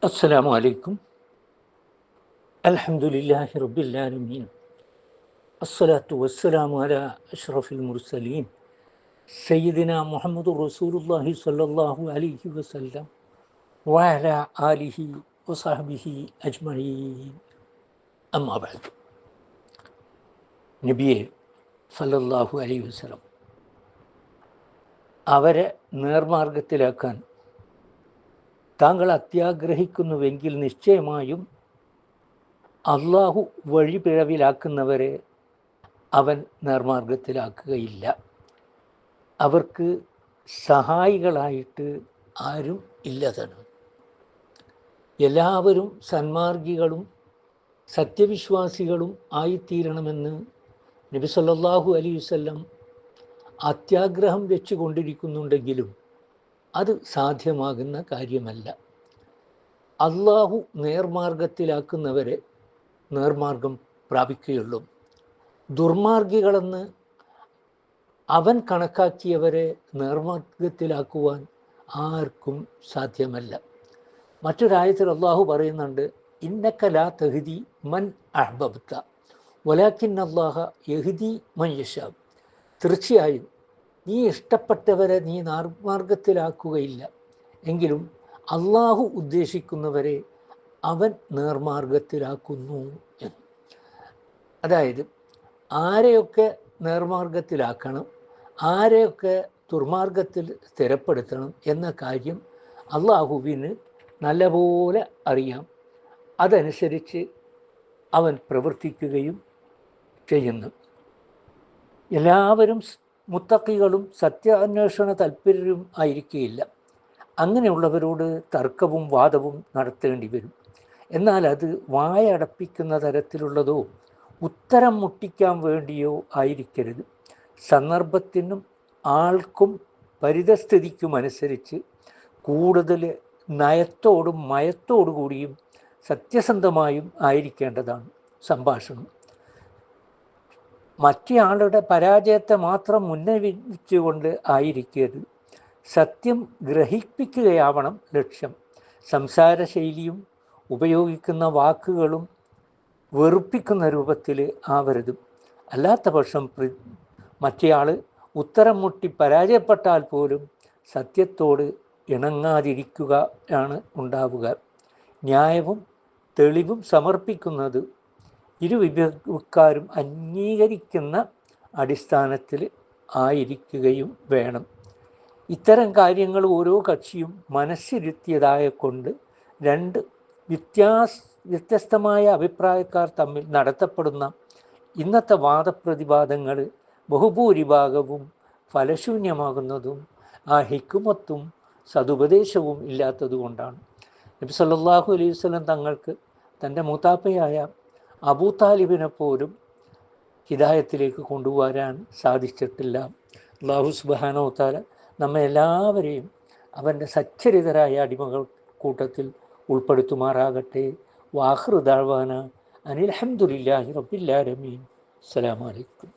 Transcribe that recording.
السلام عليكم. الحمد لله رب العالمين. الصلاة والسلام على أشرف المرسلين سيدنا محمد رسول الله صلى الله عليه وسلم وعلى آله وصحبه أجمعين. أما بعد. നബിയെ സല്ലല്ലാഹു അലൈഹി വസല്ലം അവരെ നേർമാർഗത്തിലാക്കാൻ താങ്കൾ അത്യാഗ്രഹിക്കുന്നുവെങ്കിൽ നിശ്ചയമായും അള്ളാഹു വഴിപിഴവിലാക്കുന്നവരെ അവൻ നേർമാർഗത്തിലാക്കുകയില്ല. അവർക്ക് സഹായികളായിട്ട് ആരും ഇല്ലതാണ്. എല്ലാവരും സന്മാർഗികളും സത്യവിശ്വാസികളും ആയിത്തീരണമെന്ന് നബി സല്ലല്ലാഹു അലൈഹി വസല്ലം അത്യാഗ്രഹം വെച്ചു കൊണ്ടിരിക്കുന്നുണ്ടെങ്കിലും അത് സാധ്യമാകുന്ന കാര്യമല്ല. അള്ളാഹു നേർമാർഗത്തിലാക്കുന്നവരെ നേർമാർഗം പ്രാപിക്കുകയുള്ളൂ. ദുർമാർഗികളെന്ന് അവൻ കണക്കാക്കിയവരെ നേർമാർഗത്തിലാക്കുവാൻ ആർക്കും സാധ്യമല്ല. മറ്റൊരായത്തിൽ അള്ളാഹു പറയുന്നുണ്ട്, ഇന്നക ലാ തഹ്ദി മൻ അഹ്ബബ്ത വലാകിൻ അല്ലാഹ യഹ്ദി മൻ യശാ. തീർച്ചയായും നീ ഇഷ്ടപ്പെട്ടവരെ നീ നേർമാർഗത്തിലാക്കുകയില്ല, എങ്കിലും അള്ളാഹു ഉദ്ദേശിക്കുന്നവരെ അവൻ നേർമാർഗത്തിലാക്കുന്നു എന്ന്. അതായത് ആരെയൊക്കെ നേർമാർഗത്തിലാക്കണം, ആരെയൊക്കെ ദുർമാർഗത്തിൽ സ്ഥിരപ്പെടുത്തണം എന്ന കാര്യം അള്ളാഹുവിന് നല്ലപോലെ അറിയാം. അതനുസരിച്ച് അവൻ പ്രവർത്തിക്കുകയും ചെയ്യുന്നു. എല്ലാവരും മുത്തഖികളും സത്യാന്വേഷണ താല്പര്യരും ആയിരിക്കുകയില്ല. അങ്ങനെയുള്ളവരോട് തർക്കവും വാദവും നടത്തേണ്ടി വരും. എന്നാൽ അത് വായടപ്പിക്കുന്ന തരത്തിലുള്ളതോ ഉത്തരം മുട്ടിക്കാൻ വേണ്ടിയോ ആയിരിക്കരുത്. സന്ദർഭത്തിനും ആൾക്കും പരിതസ്ഥിതിക്കുമനുസരിച്ച് കൂടുതൽ നയത്തോടും മയത്തോടു കൂടിയും സത്യസന്ധമായും ആയിരിക്കേണ്ടതാണ് സംഭാഷണം. മറ്റേയാളുടെ പരാജയത്തെ മാത്രം മുന്നറിയിച്ചുകൊണ്ട് ആയിരിക്കരുത്. സത്യം ഗ്രഹിപ്പിക്കുകയാവണം ലക്ഷ്യം. സംസാരശൈലിയും ഉപയോഗിക്കുന്ന വാക്കുകളും വെറുപ്പിക്കുന്ന രൂപത്തിൽ ആവരുത്. അല്ലാത്ത പക്ഷം മറ്റേയാൾ ഉത്തരം മുട്ടി പരാജയപ്പെട്ടാൽ പോലും സത്യത്തോട് ഇണങ്ങാതിരിക്കുകയാണ് ഉണ്ടാവുക. ന്യായവും തെളിവും സമർപ്പിക്കുന്നത് ഇരുവിഭാഗക്കാരും അംഗീകരിക്കുന്ന അടിസ്ഥാനത്തിൽ ആയിരിക്കുകയും വേണം. ഇത്തരം കാര്യങ്ങൾ ഓരോ കക്ഷിയും മനസ്സിരുത്തിയതായ കൊണ്ട് രണ്ട് വ്യത്യസ്തമായ അഭിപ്രായക്കാർ തമ്മിൽ നടത്തപ്പെടുന്ന ഇന്നത്തെ വാദപ്രതിവാദങ്ങൾ ബഹുഭൂരിഭാഗവും ഫലശൂന്യമാകുന്നതും ആ ഹിക്മത്തും സതുപദേശവും ഇല്ലാത്തതുകൊണ്ടാണ്. നബി സല്ലല്ലാഹു അലൈഹി വസല്ലം തങ്ങൾക്ക് തൻ്റെ മൂത്താപ്പയായ അബൂ താലിബിനെ പോലും ഹിദായത്തിലേക്ക് കൊണ്ടുവരാൻ സാധിച്ചിട്ടില്ല. അല്ലാഹു സുബ്ഹാനഹു വ തആല നമ്മെ എല്ലാവരെയും അവൻ്റെ സച്ചരിതരായ അടിമകൾ കൂട്ടത്തിൽ ഉൾപ്പെടുത്തുമാറാകട്ടെ. വാഖിറു ദഅ്വാനാ അനിൽ ഹംദുലില്ലാഹി റബ്ബിൽ ആലമീൻ. അസ്സലാമു അലൈക്കും.